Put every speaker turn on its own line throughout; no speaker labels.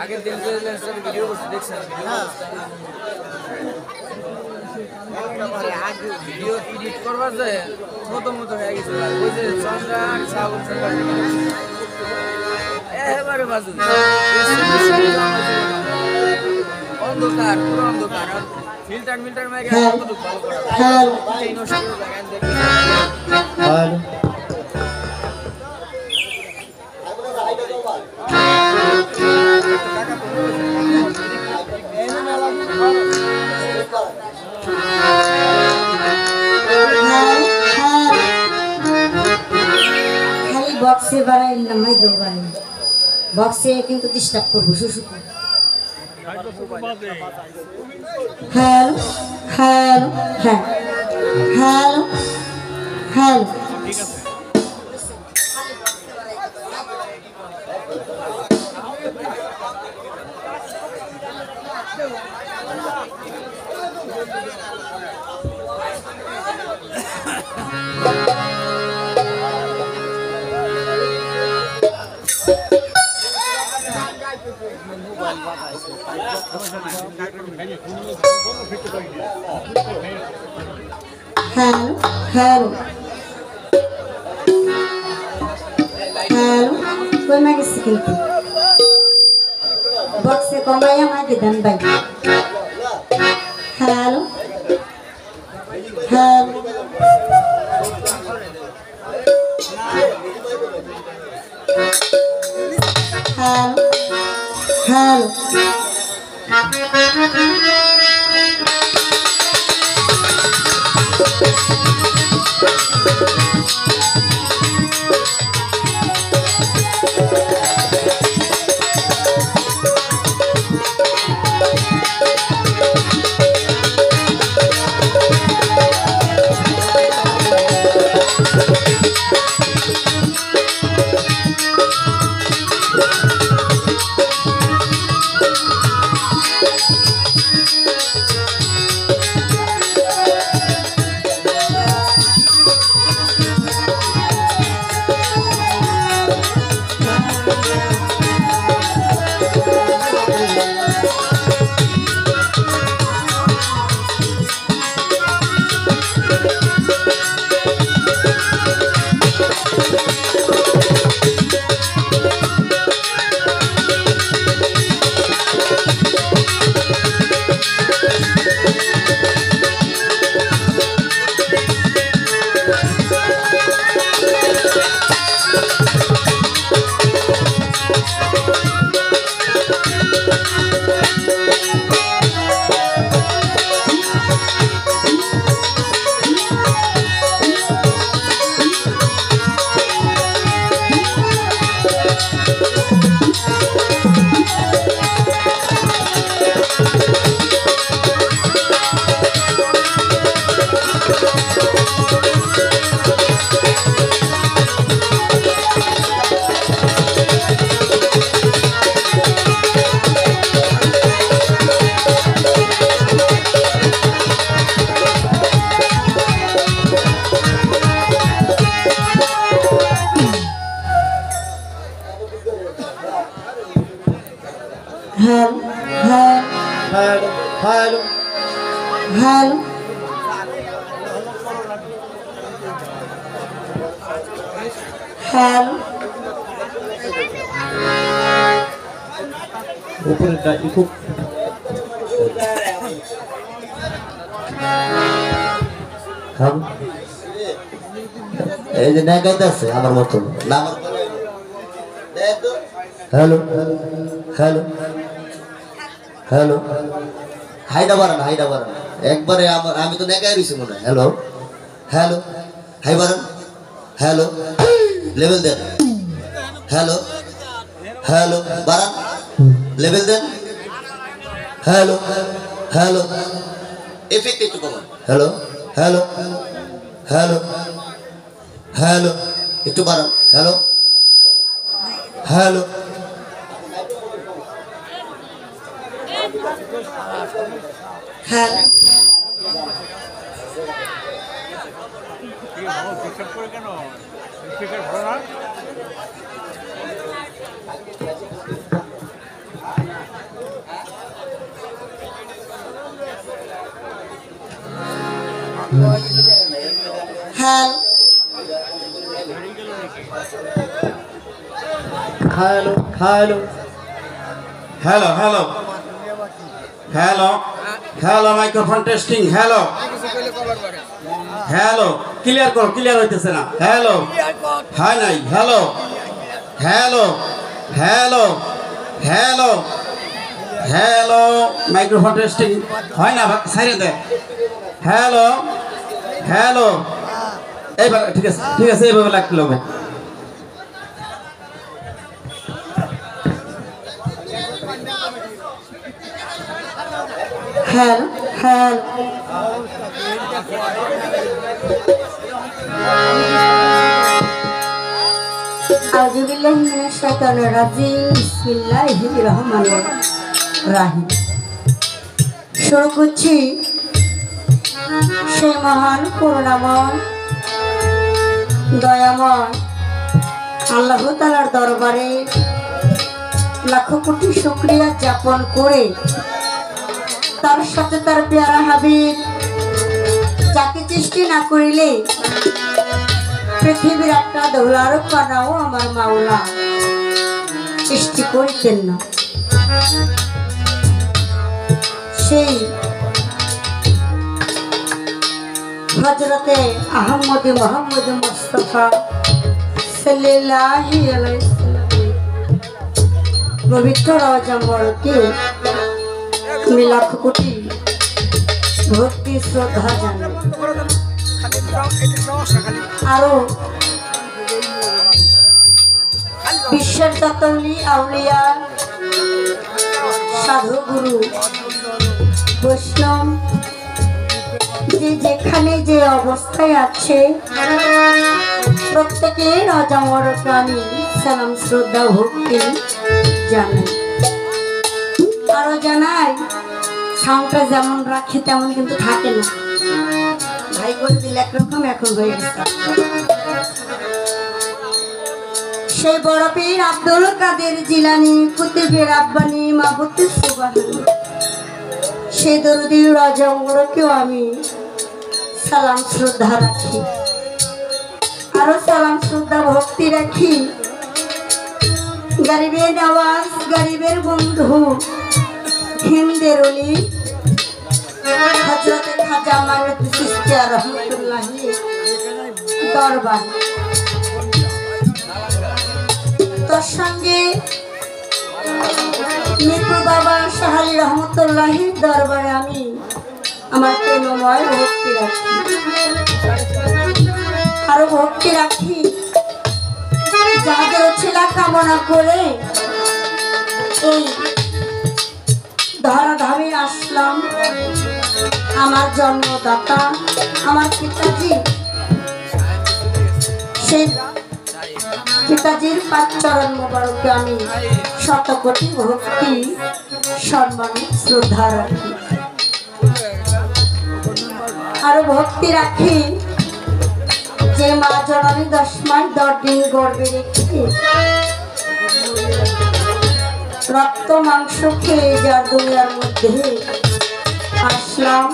আগের দিন যে লেন্সটা ভিডিও করতে দেখছেন ভিডিও এডিট করবার যে মতো হয়ে গেছে ওই যে সম্রাট সাগর এবারে বাজু অন্ধকার পুরো অন্ধকার ফিল্টার মেরে ভালো করা
খালি বক্সে বাড়াইল না মাই দেব বাড়াইল বক্সে কিন্তু ডিস্টার্ব করবো শুশু হ্যালো হ্যালো হ্যাঁ hello hello hello hello hello কই মাগিস কিন্তু বক্সে কমাইয়া মাগি দেন ভাই hello hello hello
Hello.
Hello. Hello.
উপরেটা খুব এই যে নেকাইতে আছে আমার মতো না হ্যালো হ্যালো হ্যালো হাইডা বাড়ান একবারে আমি তো নেকাই রয়েছি মনে হয় হ্যালো হ্যালো হাই বাড়ান হ্যালো লেভেল দেন হ্যালো হ্যালো বাড়ান লেভেল দেন হ্যালো হ্যালো এফেক্ট একটু কমান হ্যালো হ্যালো হ্যালো হ্যালো একটু বাড়ান হ্যালো হ্যালো
হ্যাঁ হ্যাঁ
hello hello hello hello hello hello microphone testing hello hello clear করো ক্লিয়ার হইতেছে না হ্যালো হয় নাই hello hello hello hello hello microphone testing হয় না সাইরে দে হ্যালো হ্যালো এইবার ঠিক আছে এইভাবে লাগলো
হ্যাঁ হ্যাঁ আউযুবিল্লাহি মিনাশ শাইতানির রাজিম বিসমিল্লাহির রহমানির রহিম। শুরু করছি সেই মহান করুণাময় দয়াময় আল্লাহ তাআলার দরবারে লাখো কোটি শুকরিয়া জ্ঞাপন করে তার সাথে তার পেয়ারা হাবিব যাকে সৃষ্টি না করিলে পৃথিবীর একটা দোলার কানাও আমার মাওলা সৃষ্টি করিতেন না। সেই হযরতে আহমদে মোহাম্মদ মুস্তাফা সাল্লাল্লাহু আলাইহি ওয়াসাল্লাম পবিত্র রওজা মোবারকে আমি লাখ কোটি ভক্তি শ্রদ্ধা জানাই। আরো বিশ্বের যত আউলিয়া সাধু গুরু বৈষ্ণব যে যেখানে যে অবস্থায় আছে প্রত্যেকের রওজা মোবারকে আমি সালাম শ্রদ্ধা ভক্তি জানাই। আরো জানাই সাউন্ডটা যেমন রাখি তেমন কিন্তু থাকে না, ভাই করে দিলে একরকম এখন হয়ে গেছে। সেই বড় পীর আব্দুল কাদের জিলানী কুতুবে রাব্বানী মাবুদ সুবহান সেই দরদি রওজা মোবারকেও আমি সালাম শ্রদ্ধা রাখি। আরো সালাম শ্রদ্ধা ভক্তি রাখি গরিবের নওয়াজ গরিবের বন্ধু হিন্দের অলি হযরত খাজা মাইনুদ্দিন চিশতি রাহমাতুল্লাহি দরবার। তোর সঙ্গে মিরপুর বাবা শাহ আলী রহমতুল্লাহি দরবারে আমি আমার প্রেমময় ভক্তি রাখি। আরো ভক্তি রাখি যাদের ছেলা কামনা করে এই ধরাধামে আসলাম আমার জন্মদাতা আমার পিতাজি, সেই পিতাজির পাঁচ চরণ মোবারকে আমি শত কোটি ভক্তি সম্মান শ্রদ্ধা রাখি। আরো ভক্তি রাখি যে মা জননী 10 মাস 10 দিন গর্ভে রেখে রক্ত মাংস খেয়ে যার দুনিয়ার মধ্যে আসলাম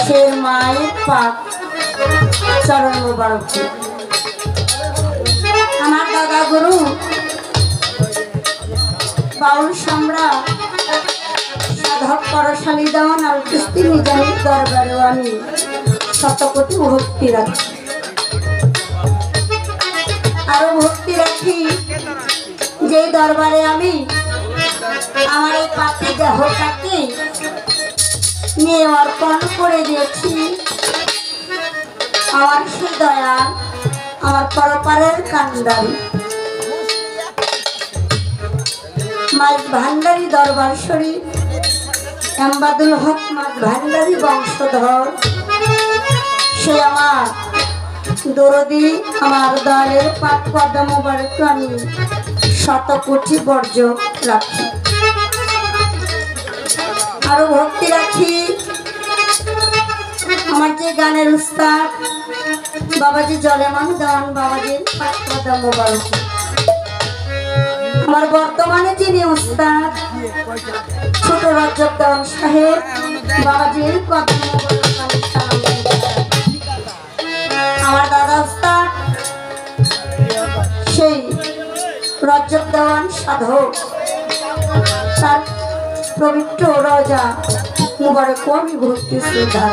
সে মায়ের পাক চরণ মোবারকে। আমার দাদা গুরু বাউল সম্রাট সাধক পরশালী দেওয়ান আল চিশতি নিজামীর দরবারেও আমি শত কোটি ভক্তি রাখি। আরো ভক্তি রাখি যে দরবারে আমি আমার এই পাপি দেহটাকে নিয়ে অর্পণ করে দিয়েছি। আমার সে দয়া আমার পরপারের কান্ডারি মাঝ ভান্ডারী দরবার শরীফ এমবাদুল হক মাঝ ভান্ডারী বংশধর সে আমার দরদি আমার দলের পাক কদম মোবারক আমি শত কোটি বর্জ্য রাখি। আরো ভক্তি রাখি আমার যে গানের উস্তাদ বাবাজি জলেমান দেওয়ান বাবাজির পাক কদম মোবারক, আমার বর্তমানে যিনি উস্তাদ ছোট রজব দেওয়ান সাহেব বাবাজির কদম মোবারক আমি সালাম জানাই। আমার দাদা উস্তাদ সেই রজব দেওয়ান সাধক তার পবিত্র রজা মুবারক আমি ভক্তি শ্রদ্ধা।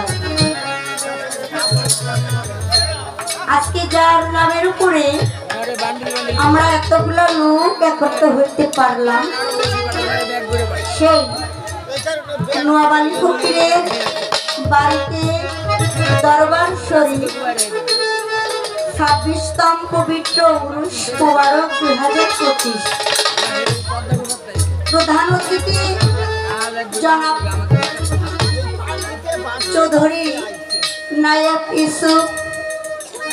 আজকে যার নামের উপরে আমরা এতগুলো লোক একত্র হইতে পারলাম সেই নোয়াবালি ফকিরের বাড়িতে দরবার শরীফ 26তম পবিত্র উরুস মোবারক 2025 প্রধান অতিথি জনাব চৌধুরী নায়েব ইউসুফ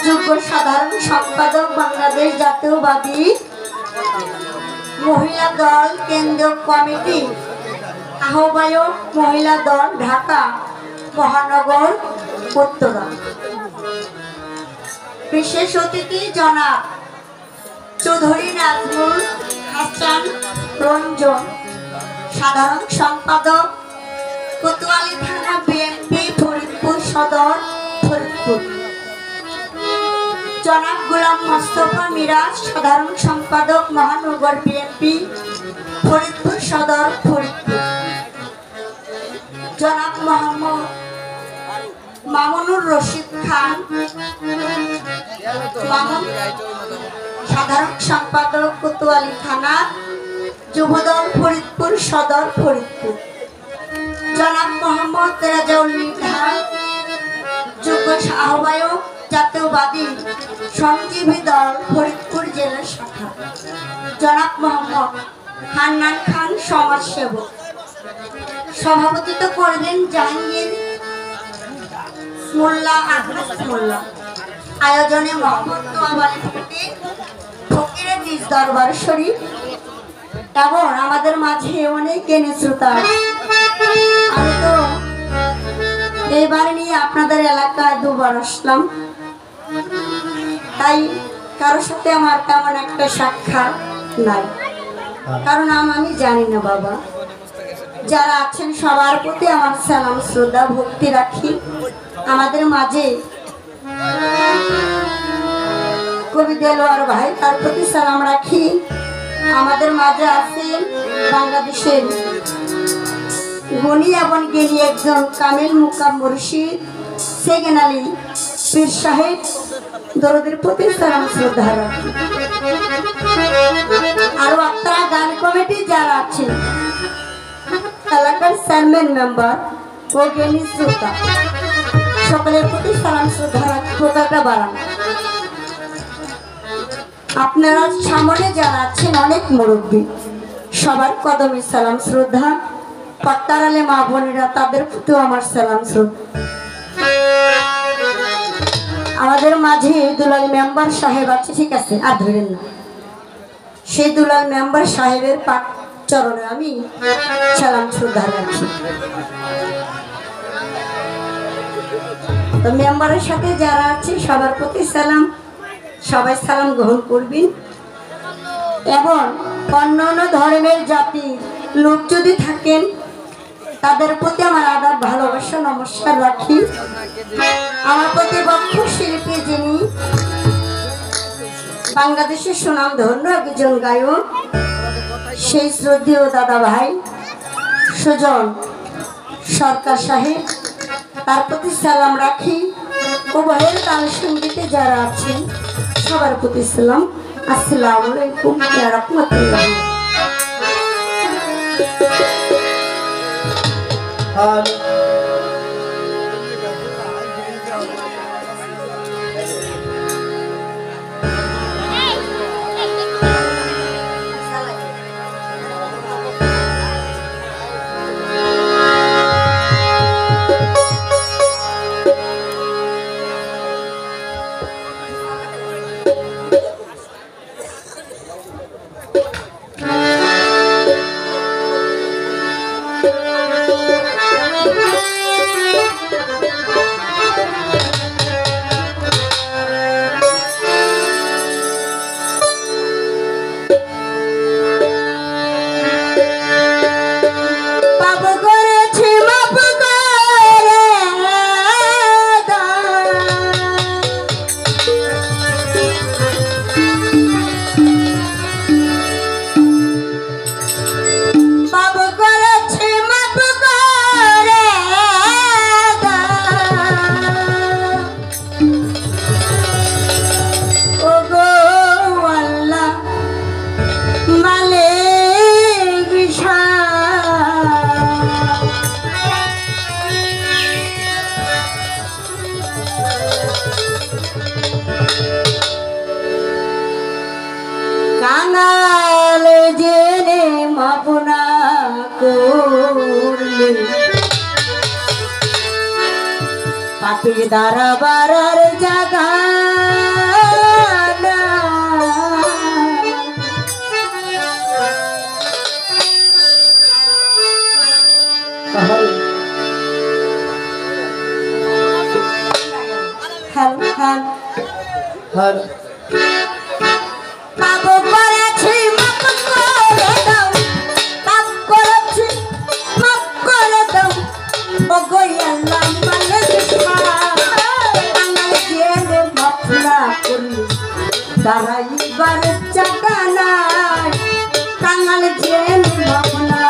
যুগ্ম সাধারণ সম্পাদক বাংলাদেশ জাতীয়বাদী মহিলা দল কেন্দ্রীয় কমিটি আহ্বায়ক মহিলা দল ঢাকা মহানগর উত্তরা। বিশেষ অতিথি জনাব চৌধুরী নাজমুল হাসান রঞ্জন সাধারণ সম্পাদক কোতোয়ালি থানা বিএনপি ফরিদপুর সদর ফরিদপুর। জনাব গোলাম মোস্তফা মিরাজ সাধারণ সম্পাদক মহানগর বিএনপি ফরিদপুর সদর ফরিদপুর। জনাব মোহাম্মদ মামুনুর রশিদ খান মামুন সাধারণ সম্পাদক কোতোয়ালি থানা যুবদল ফরিদপুর সদর ফরিদপুর। জনাব মোহাম্মদ রাজাউল মিঠান যুগ্ম আহ্বায়ক জাতীয়বাদী সঞ্জীবী দল ফরিদপুর জেলা শাখা। জনাব মোহাম্মদ হান্নান খান সমাজসেবক। সভাপতিত্ব করবেন জাহাঙ্গীর মোল্লা আব্বাস মোল্লা। আয়োজনে মোহাম্মদ নোয়াবালি ফকিরের নিজ দরবার শরীফ এবং আমাদের মাঝে অনেক জ্ঞানী শ্রোতা। আমি তো এইবার নিয়ে আপনাদের এলাকায় দুবার আসলাম, তাই কারোর সাথে আমার তেমন একটা সাক্ষাৎ নাই, কারণ আমি জানি না বাবা। যারা আছেন সবার প্রতি আমার সালাম শ্রদ্ধা ভক্তি রাখি। আমাদের মাঝে কবি দেলোয়ার ভাই তার প্রতি সালাম রাখি। আমাদের মাঝে আছেন বাংলাদেশের গুণী এবং জ্ঞানী একজন কামিল মুকাম মুর্শিদ সেকেন্ড আলী পীর সাহেব দরদের প্রতি সালাম শ্রদ্ধা রাখি। আরো আপনারা গান কমিটি যারা আছেন এলাকার চেয়ারম্যান মেম্বার ও জ্ঞানী শ্রোতা সকলের প্রতি সালাম শ্রদ্ধা রাখি। প্রতারটা বাড়ান। আপনারা সামনে যারা আছেন অনেক মুরব্বী সবার কদমে সালাম শ্রদ্ধা। পর্দারালে মা বোনেরা তাদের প্রতিও আমার সালাম শ্রদ্ধা। আমাদের মাঝে দুলাল মেম্বার সাহেব আছে, ঠিক আছে, আর ধরেন না। সেই দুলাল মেম্বার সাহেবের পাক চরণে আমি সালাম শ্রদ্ধা রাখি। তো মেম্বারের সাথে যারা আছে সবার প্রতি সালাম, সবাই সালাম গ্রহণ করবেন। এবং অন্য অন্য ধর্মের জাতির লোক যদি থাকেন তাদের প্রতি আমার আদাব ভালোবাসা নমস্কার রাখি। আমার প্রতিপক্ষ শিল্পী যিনি বাংলাদেশের সুনাম ধন্য একজন গায়ক, সেই শ্রদ্ধেয় দাদা ভাই সুজন সরকার সাহেব, তার প্রতি সালাম রাখি। উভয়ের তাল সঙ্গীতে যারা আছেন সবার প্রতি সালাম। আসসালামু আলাইকুম ওয়া রাহমাতুল্লাহ। কাঙাল জেনে মাপনা করলে পাখির দ্বারা বাড়ার জায়গা বাবু করেছি মাপ করে দাও, পাপ করেছি মাপ করে দাও, ও গো আল্লাহ মানে আমার জেলে মাপ না করলে দাঁড়াইবার জায়গা নাই, কাঙাল জেলে মাপ না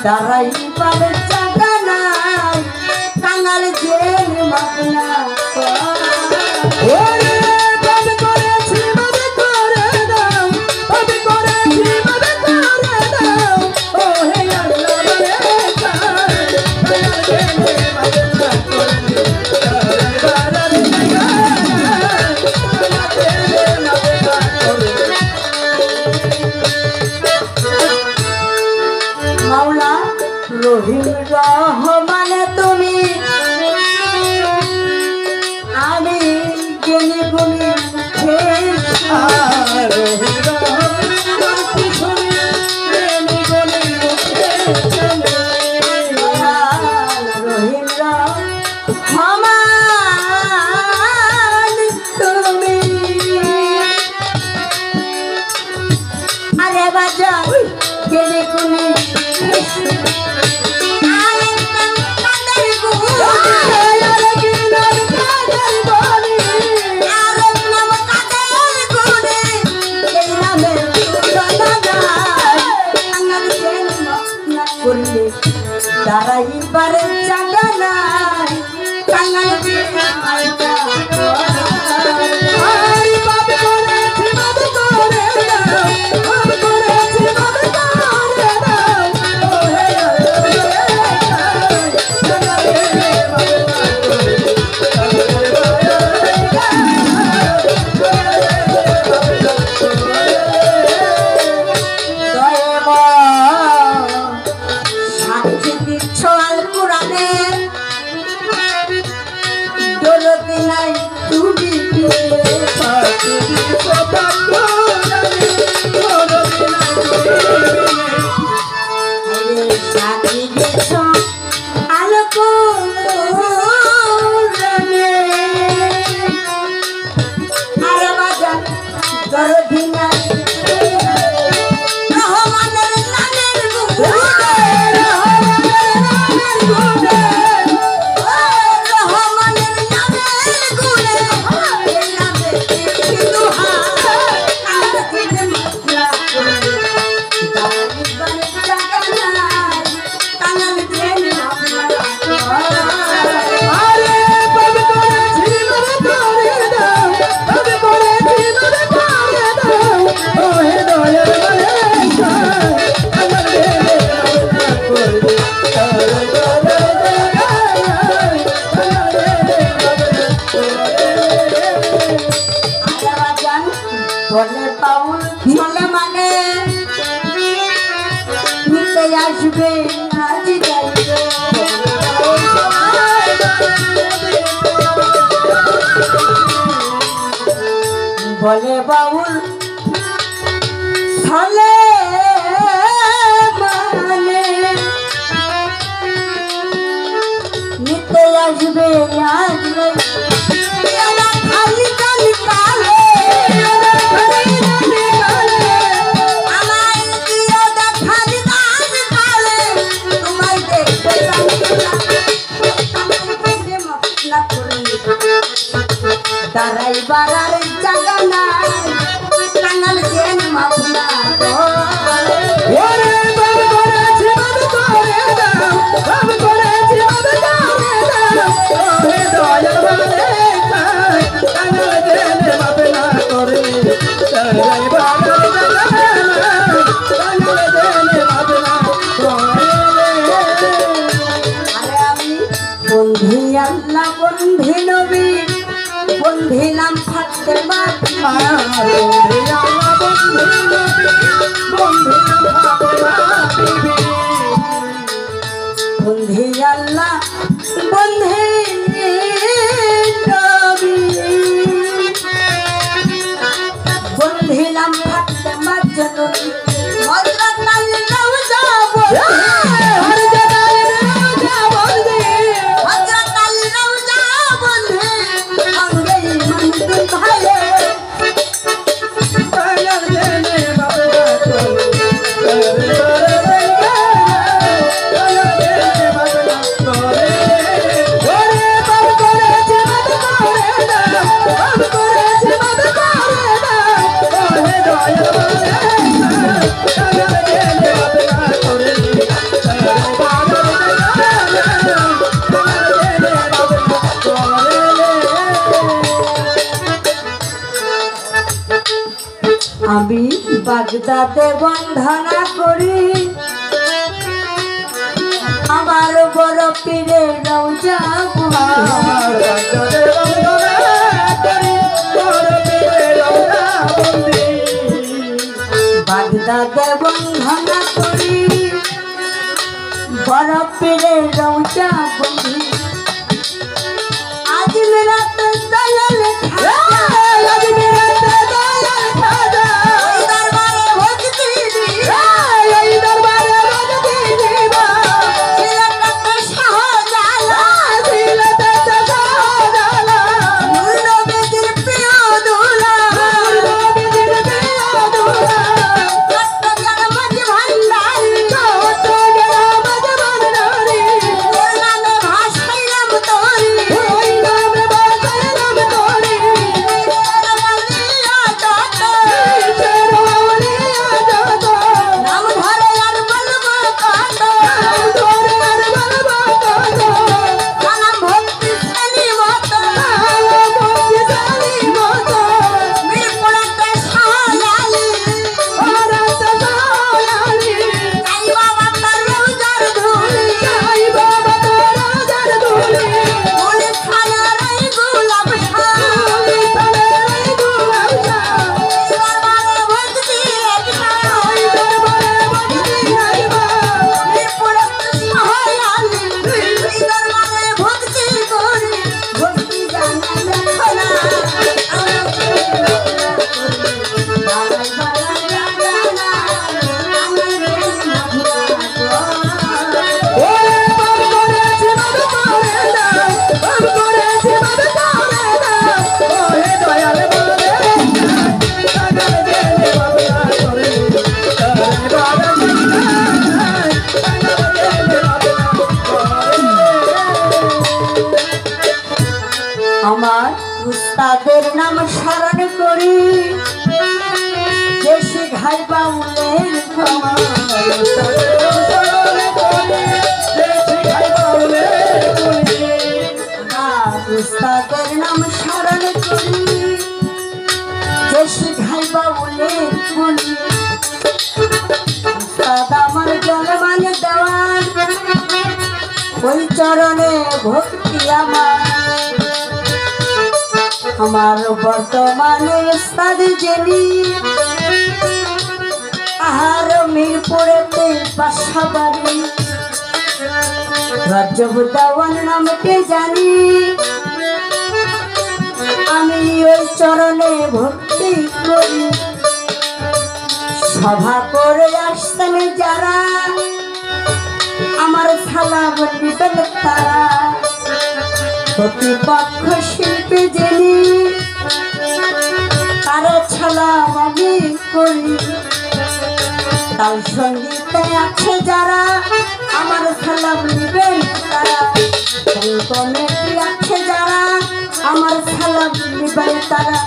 দাঁড়াই পাবে জায়গা নাই, কাঙাল জেল মাপনা মাওলা রহিম রহমান তুমি, আমি জেনে গুনে রহিম রহমান তুমি, আরে বাজা জেনে গুনে দাঁড়াইবার জায়গা নাই, কাঙাল সাথী বলে বাউল ছলে মানে নিতে আসবে আসবে খালি কালি কালে ড্রাইভার আর জায়গা নাই কাঙাল জেন মাফনা ওরে বাব করেছি বাব করে দাও বাব করেছি বাব করে দাও ওরে দয়াল বলে কাঙাল জেন মাফনা করে ড্রাইভার আর জায়গা নাই কাঙাল জেন মাফনা করে আরে আমি বন্ধু আল্লাহ বন্ধু নবী বন্ধিলাম ফাতে মাথা বন্ধি আল্লাহ বন্ধি নবী বন্ধিলাম ফাতে মাথা হযরত আলী যাব হর জায়গায় যাব হযরত আলী যাব আমি বাগদাদে বন্ধনা করি আমার বড় পীরের রওজা বাগদাদে বন্ধনা করি বড় পীরের রওজা বন্ধি আজ মেরা তো দয়াল আজ মেরা তো দয়াল খাজা ওই দরবারে ভক্তি দিবা ওই দরবারে ভক্তি দিবা সিলাতে শাহজালা সিলাতে শাহজালা নূর নবীর প্রিয় দুলা নূর নবীর প্রিয় দুলা কত জনমত ভান্ডারি কত জনমত ভান্ডারি ওই নামে ভাসাইলাম তোরি ওই নামে ভাসাইলাম তোরি নাম ধরে আর বলবো কত নাম ধরে আর বলবো কত নাম ভক্তি শ্রেণী মতো নাম ভক্তি শ্রেণী মতো মিরপুরতে শাহজালি ওরাতে শাহজালি যাই বাবা তার রোজার ধুলি যাই বাবা তার রোজার ধুলি পুলিশ থানার এই গোলাপ শাহ পুলিশ থানার এই গোলাপ শাহ দরবারে ভক্তি একবা ওই দরবারে ভক্তি একবা মিরপুরতে শাহজালি ওই দরবারে ভক্তি করি ভক্তি জানা দেখো না আমার উস্তাদের নাম স্মরণ করি যে শিখাই বাউলের উস্তাদের নাম স্মরণ করি যে শিখাই বাউলের বলি উস্তাদ আমার জলমান দেওয়ান ওই চরণে ভক্তি আমার বর্তমানে উস্তাদ জেনি আহার মিরপুরেতে বাসাবাড়ি রাজ্য দেওয়ান নামকে জানি আমি ওই চরণে ভক্তি বিনতি করি সভা করে আসতেন যারা আমার সালাম নিবেন তারা প্রতিপক্ষ শিল্পী যিনি তার সালাম আমি করি তাল সঙ্গীতে আছে যারা আমার সালাম নিবেন তারা কমিটি আছে যারা আমার সালাম নিবেন তারা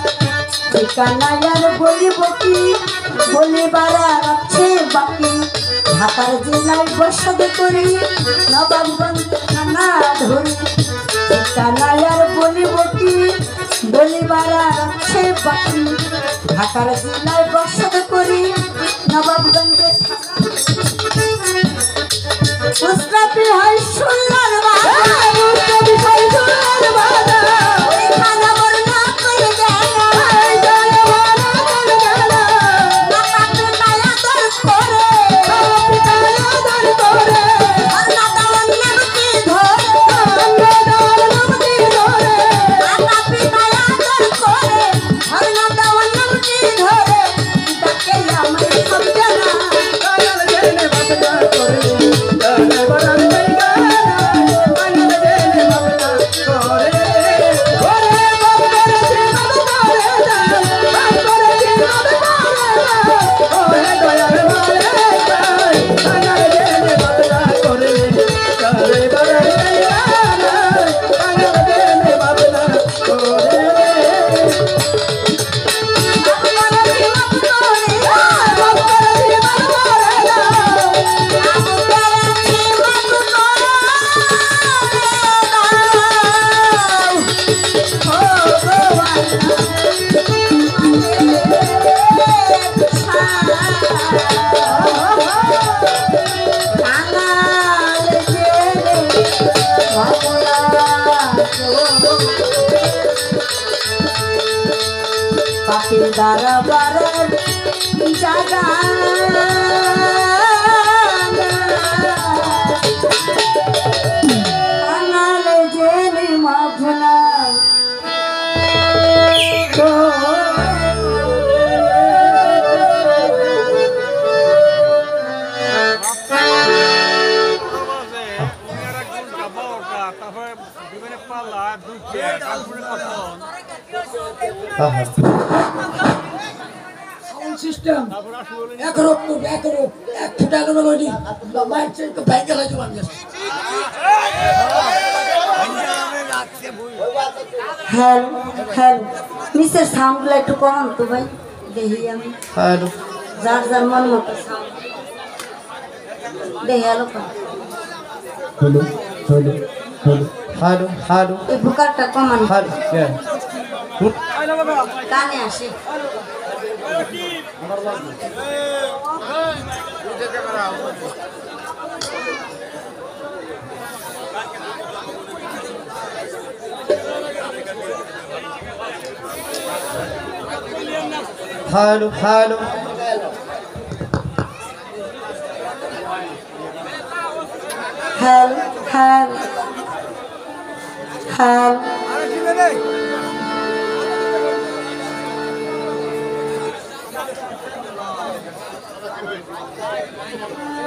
ঠিকানা আর বলিব কি বলিবার আছে বাকি ঢাকার জেলায় বসত করি নবাবগঞ্জ থানা ধরি ঠিকানা আর বলিব কি বলিবার আছে বাকি ঢাকার জেলায় বসত করি নবাবগঞ্জে উস্তাদি হয় সুন্দর দরবারের জায়গা আনালে জেনে মাভনা
সিস্টেম এক রক্ত এক ফুটা কোনো বলি মাইক তো ব্যাংকে লাগে মানুষ
হ্যালো হ্যালো নিচের সাউন্ডগুলো একটু কম তো ভাই দেখি আমি
হ্যালো
যার যার মন মতো সাউন্ড দেখি hello
hello hello hello hello hello
এই ভোকালটা কমান
হ্যালো
কানে আসে
hello hello
hello hello hello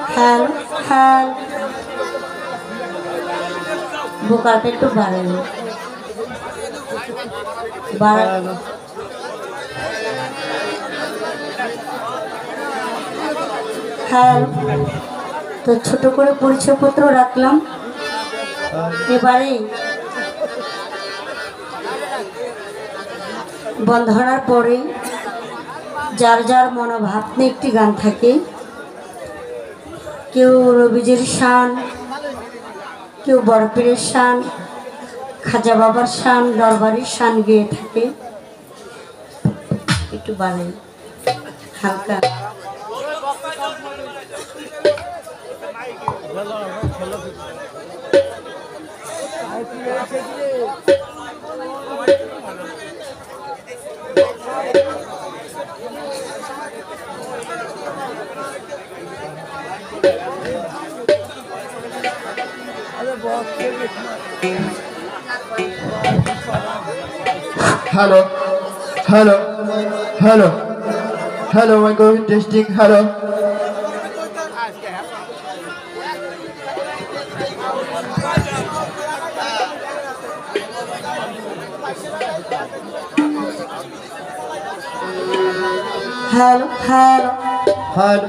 hello hello ভোকালটা একটু বাড়ানো বাড়ানো হ্যালো তো ছোট করে পরিচয়পত্র রাখলাম এবারে বন্ধনার পরে যার যার মনোভাব নিয়ে একটি গান থাকে কেউ রবিজের শান কেউ বরপীরের শান খাজা বাবার শান দরবারের শান গেয়ে থাকে একটু বানাই হালকা
hello
Hello, hello, hello. I'm going testing. Hello.
Hello hello,
Hello.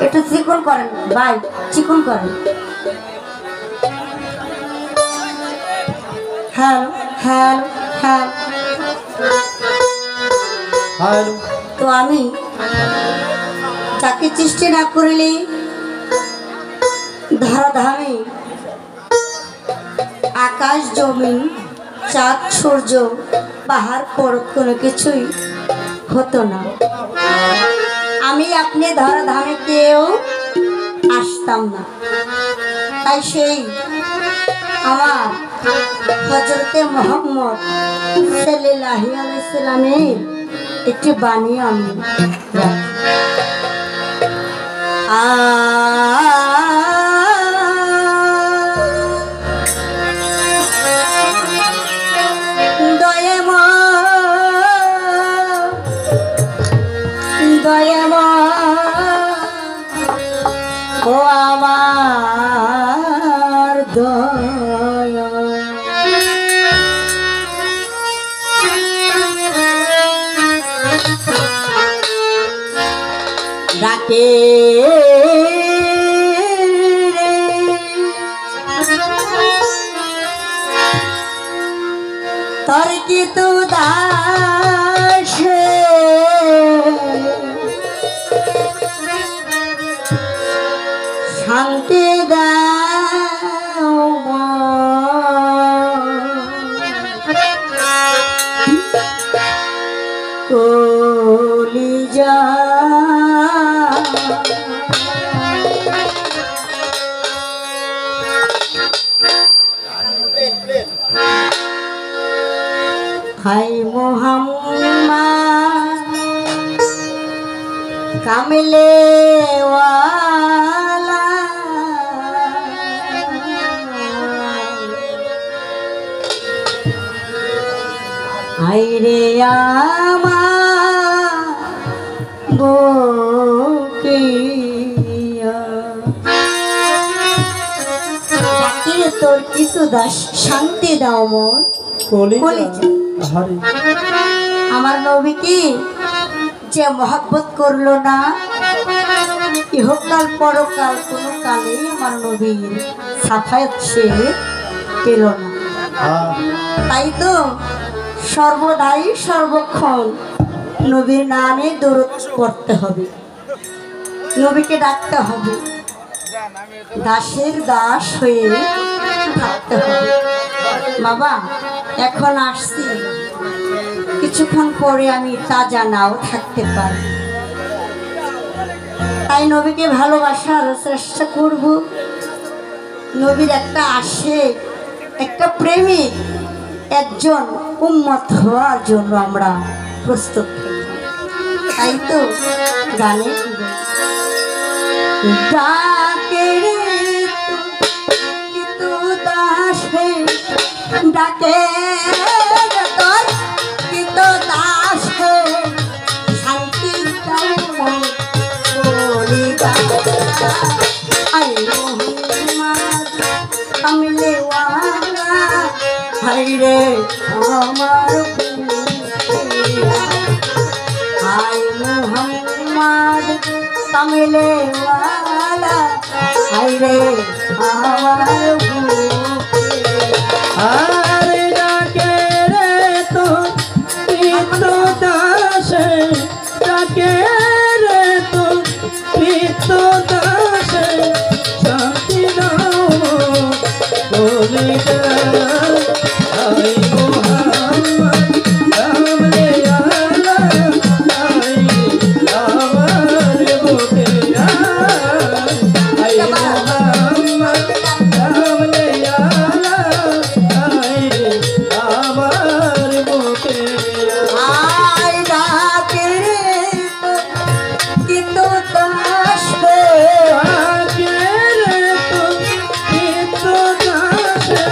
একটু চিকন করেন ভাই, চিকন করেন। Hello hello hello.
Hello.
তো আমি যাকে চেষ্টা না করিলে ধরাধামে আকাশ জমিন চাঁদ সূর্য পাহাড় পর্বত কোনো কিছুই হতো না। আমি আপনি ধরাধামে কেউ আসতাম না। তাই সেই আমার হযরতে মুহাম্মদ সাল্লাল্লাহু আলাইহি সাল্লামের একটি বাণী আমি ও আমার দয়া ডাকে তোর কি তু দাস শান্তি দাও কলিজা হাই মোহাম্মদ কামলে ওয়ালা হাই রে আমার বকিয়া ডাকিরে তোর কিছু দাস শান্তি দাও মোর কলিজা। আমার নবীকে যে মহব্বত করলো না, ইহকাল পরকাল কোনো কালেই আমার নবীর সাফায়াত সে পেল না। তাই তো সর্বদাই সর্বক্ষণ নবীর নামে দরুদ পড়তে হবে, নবীকে ডাকতে হবে, দাসের দাস হয়ে থাকতে হবে। বাবা এখন আসছি, কিছুক্ষণ পরে আমি তাজা নাও থাকতে পারি। তাই নবীকে ভালোবাসার চেষ্টা করব। নবীর একটা আশিক, একটা প্রেমিক, একজন উম্মত হওয়ার জন্য আমরা প্রস্তুত থাকি। তাই তো গানে ডাকে রে তু দাস হে, ডাকে তোর কিন্তু দাস হে শান্তি কলিজা। আই মোহাম্মদ কামলে ওয়ালা হাই রে আমার হাই মোহাম্মদ কামলে ওয়ালা হাই রে আমার
আরে ডাকে রে তোর পিতৃ দাসে, ডাকে রে তোর পিতৃ দাসে শান্তি দাও কলিজা। আই মোহাম্মদ কামলে ওয়ালা হাই আমার বুকে আই মোহাম্মদ কামলে ওয়ালা হাই আমার বুকে
আই ডাকে রে কিন্তু দাস হে,
ডাকে রে তোর পিতৃ দাসে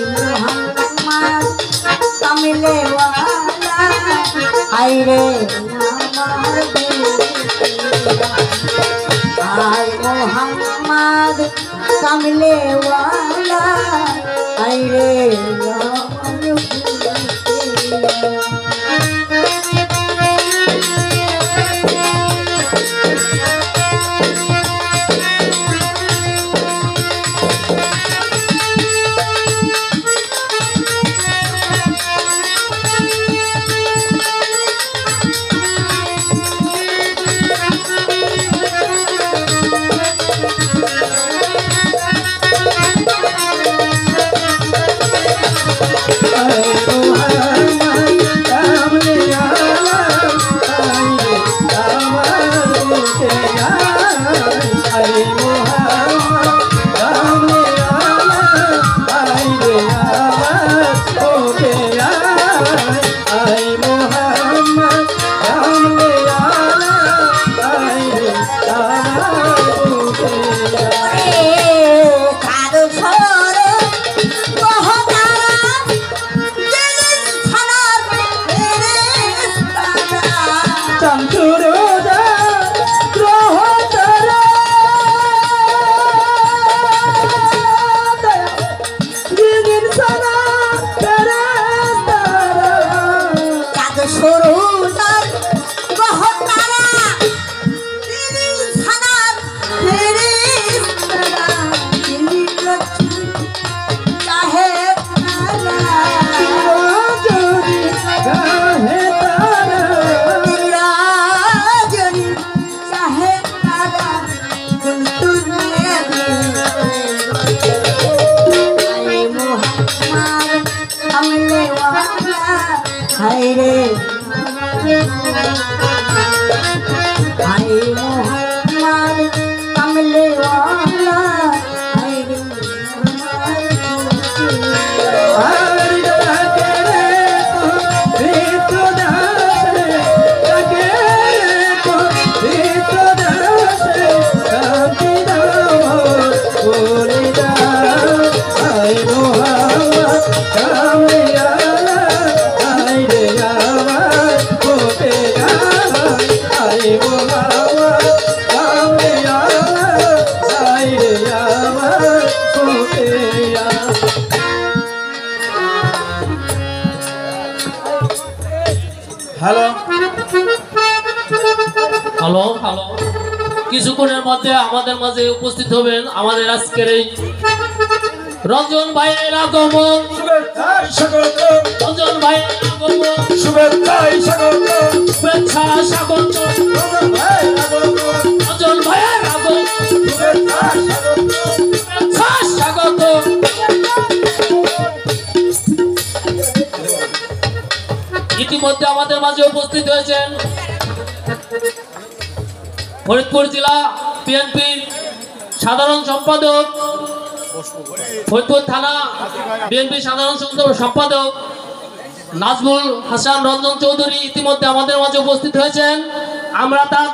মোহাম্মদ কামলে ওয়ালা হায় রে আমার হায় মোহাম্মদ কামলে ওয়ালা হায় রে হায় রে হায় মোহাম্মদ কামলে ওয়ালা হায় রে
হ্যালো
হ্যালো হ্যালো কিছুক্ষণের মধ্যে আমাদের মাঝে উপস্থিত হবেন আমাদের আজকের এই রঞ্জন ভাইয়ের আগমন। রঞ্জন ভাইয়ের আগমন শুভেচ্ছা স্বাগত। রঞ্জন ভাইয়ের আগমন শুভেচ্ছা স্বাগত। ইতিমধ্যে আমাদের মাঝে উপস্থিত হয়েছেন ফরিদপুর জেলা বিএনপির সাধারণ সম্পাদক, ফরিদপুর থানা বিএনপির সাধারণ সম্পাদক নাজমুল হাসান রঞ্জন চৌধুরী ইতিমধ্যে আমাদের মাঝে উপস্থিত হয়েছেন। আমরা তাদের